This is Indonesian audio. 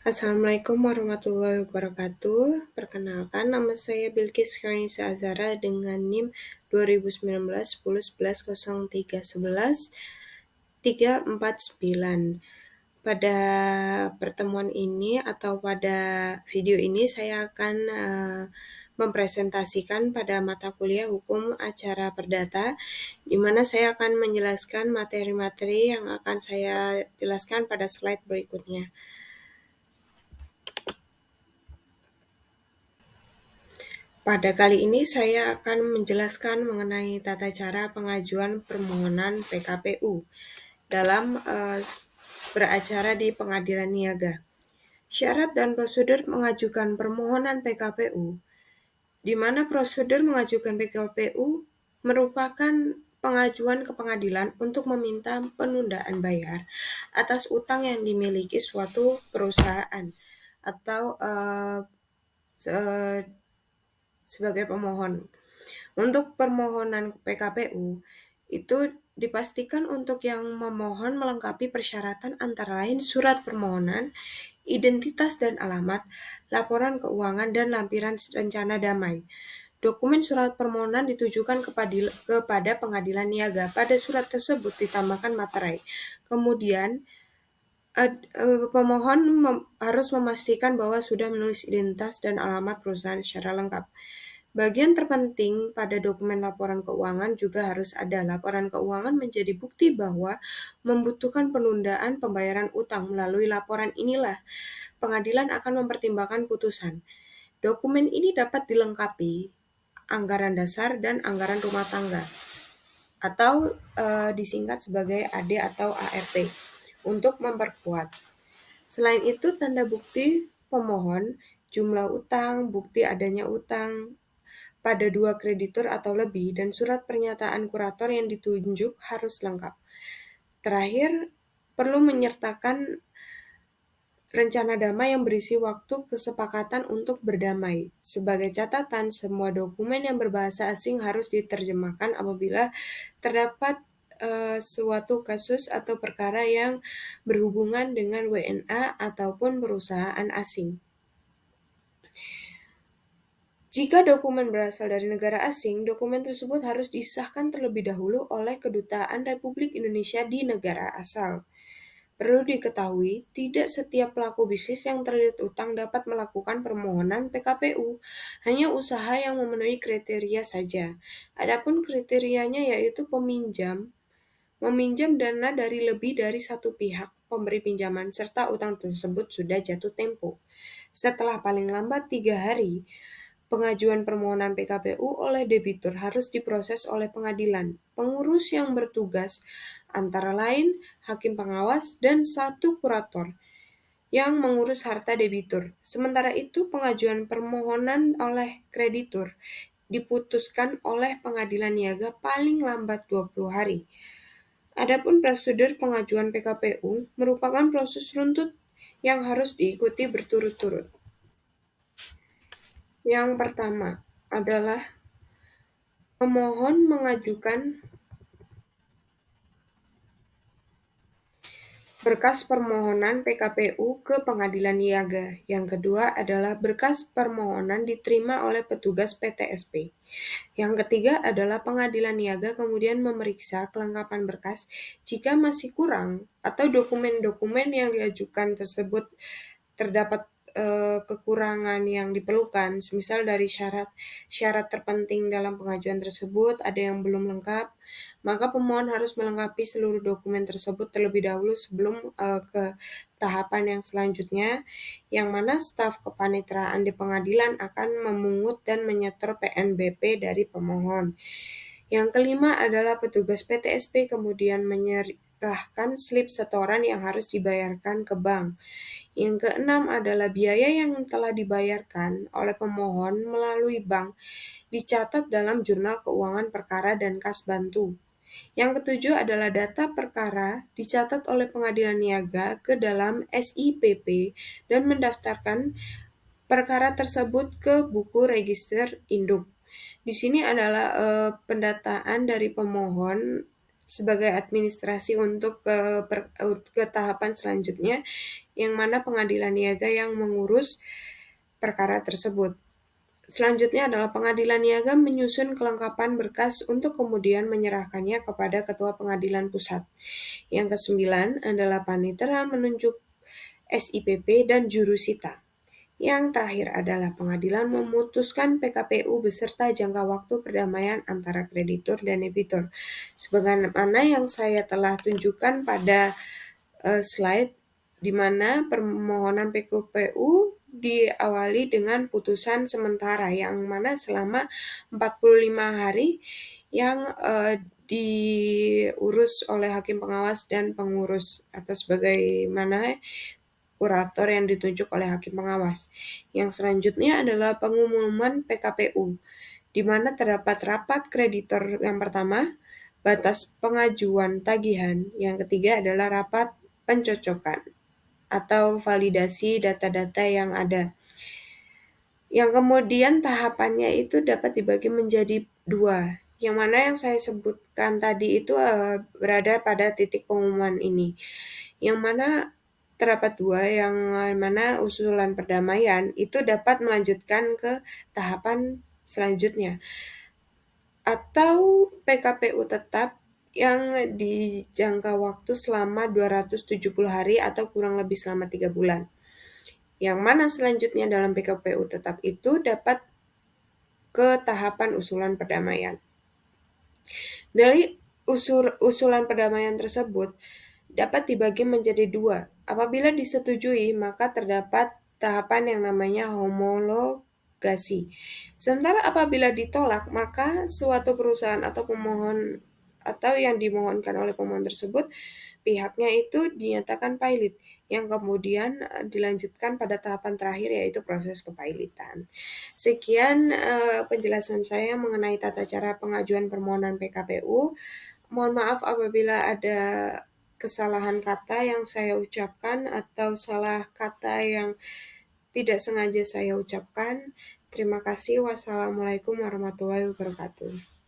Assalamualaikum warahmatullahi wabarakatuh. Perkenalkan, nama saya Bilkis Karnisa Azara dengan NIM 2019 10 11 03 11 349. Pada pertemuan ini atau pada video ini saya akan mempresentasikan pada mata kuliah Hukum Acara Perdata, di mana saya akan menjelaskan materi-materi yang akan saya jelaskan pada slide berikutnya. Pada kali ini saya akan menjelaskan mengenai tata cara pengajuan permohonan PKPU dalam beracara di pengadilan niaga. Syarat dan prosedur mengajukan permohonan PKPU, di mana prosedur mengajukan PKPU merupakan pengajuan ke pengadilan untuk meminta penundaan bayar atas utang yang dimiliki suatu perusahaan atau sebagai pemohon. Untuk permohonan PKPU, itu dipastikan untuk yang memohon melengkapi persyaratan antara lain surat permohonan, identitas dan alamat, laporan keuangan, dan lampiran rencana damai. Dokumen surat permohonan ditujukan kepada pengadilan niaga. Pada surat tersebut ditambahkan materai. Kemudian, pemohon harus memastikan bahwa sudah menulis identitas dan alamat perusahaan secara lengkap. Bagian terpenting pada dokumen laporan keuangan juga harus ada. Laporan keuangan menjadi bukti bahwa membutuhkan penundaan pembayaran utang. Melalui laporan inilah pengadilan akan mempertimbangkan putusan. Dokumen ini dapat dilengkapi anggaran dasar dan anggaran rumah tangga atau disingkat sebagai AD atau ART untuk memperkuat. Selain itu, tanda bukti pemohon, jumlah utang, bukti adanya utang pada dua kreditur atau lebih, dan surat pernyataan kurator yang ditunjuk harus lengkap. Terakhir, perlu menyertakan rencana damai yang berisi waktu kesepakatan untuk berdamai. Sebagai catatan, semua dokumen yang berbahasa asing harus diterjemahkan apabila terdapat suatu kasus atau perkara yang berhubungan dengan WNA ataupun perusahaan asing. Jika dokumen berasal dari negara asing, dokumen tersebut harus disahkan terlebih dahulu oleh Kedutaan Republik Indonesia di negara asal. Perlu diketahui, tidak setiap pelaku bisnis yang terlilit utang dapat melakukan permohonan PKPU, hanya usaha yang memenuhi kriteria saja. Adapun kriterianya yaitu meminjam dana dari lebih dari satu pihak pemberi pinjaman, serta utang tersebut sudah jatuh tempo. Setelah paling lambat 3 hari, pengajuan permohonan PKPU oleh debitur harus diproses oleh pengadilan. Pengurus yang bertugas antara lain hakim pengawas dan satu kurator yang mengurus harta debitur. Sementara itu, pengajuan permohonan oleh kreditur diputuskan oleh pengadilan niaga paling lambat 20 hari. Adapun prosedur pengajuan PKPU merupakan proses runtut yang harus diikuti berturut-turut. Yang pertama adalah pemohon mengajukan berkas permohonan PKPU ke pengadilan niaga. Yang kedua adalah berkas permohonan diterima oleh petugas PTSP. Yang ketiga adalah pengadilan niaga kemudian memeriksa kelengkapan berkas. Jika masih kurang atau dokumen-dokumen yang diajukan tersebut terdapat kekurangan yang diperlukan, semisal dari syarat terpenting dalam pengajuan tersebut ada yang belum lengkap, maka pemohon harus melengkapi seluruh dokumen tersebut terlebih dahulu sebelum ke tahapan yang selanjutnya, yang mana staf kepaniteraan di pengadilan akan memungut dan menyetor PNBP dari pemohon. Yang kelima adalah petugas PTSP kemudian menyerahkan slip setoran yang harus dibayarkan ke bank. Yang keenam adalah biaya yang telah dibayarkan oleh pemohon melalui bank dicatat dalam jurnal keuangan perkara dan kas bantu. Yang ketujuh adalah data perkara dicatat oleh pengadilan niaga ke dalam SIPP dan mendaftarkan perkara tersebut ke buku register induk. Di sini adalah pendataan dari pemohon sebagai administrasi untuk ke tahapan selanjutnya, yang mana pengadilan niaga yang mengurus perkara tersebut. Selanjutnya adalah pengadilan niaga menyusun kelengkapan berkas untuk kemudian menyerahkannya kepada Ketua Pengadilan Pusat. Yang kesembilan adalah panitera menunjuk SIPP dan jurusita. Yang terakhir adalah pengadilan memutuskan PKPU beserta jangka waktu perdamaian antara kreditur dan debitur. Sebagaimana yang saya telah tunjukkan pada slide, di mana permohonan PKPU diawali dengan putusan sementara yang mana selama 45 hari yang diurus oleh hakim pengawas dan pengurus atau sebagaimana kurator yang ditunjuk oleh hakim pengawas. Yang selanjutnya adalah pengumuman PKPU, di mana terdapat rapat kreditor yang pertama, batas pengajuan tagihan, yang ketiga adalah rapat pencocokan atau validasi data-data yang ada. Yang kemudian tahapannya itu dapat dibagi menjadi dua. Yang mana yang saya sebutkan tadi itu berada pada titik pengumuman ini. Yang mana terdapat dua, yang mana usulan perdamaian itu dapat melanjutkan ke tahapan selanjutnya. Atau PKPU tetap yang dijangka waktu selama 270 hari atau kurang lebih selama 3 bulan. Yang mana selanjutnya dalam PKPU tetap itu dapat ke tahapan usulan perdamaian. Dari usulan perdamaian tersebut dapat dibagi menjadi dua. Apabila disetujui, maka terdapat tahapan yang namanya homologasi. Sementara apabila ditolak, maka suatu perusahaan atau pemohon atau yang dimohonkan oleh pemohon tersebut, pihaknya itu dinyatakan pilot, yang kemudian dilanjutkan pada tahapan terakhir yaitu proses kepailitan. Sekian penjelasan saya mengenai tata cara pengajuan permohonan PKPU. Mohon maaf apabila ada kesalahan kata yang saya ucapkan atau salah kata yang tidak sengaja saya ucapkan. Terima kasih. Wassalamualaikum warahmatullahi wabarakatuh.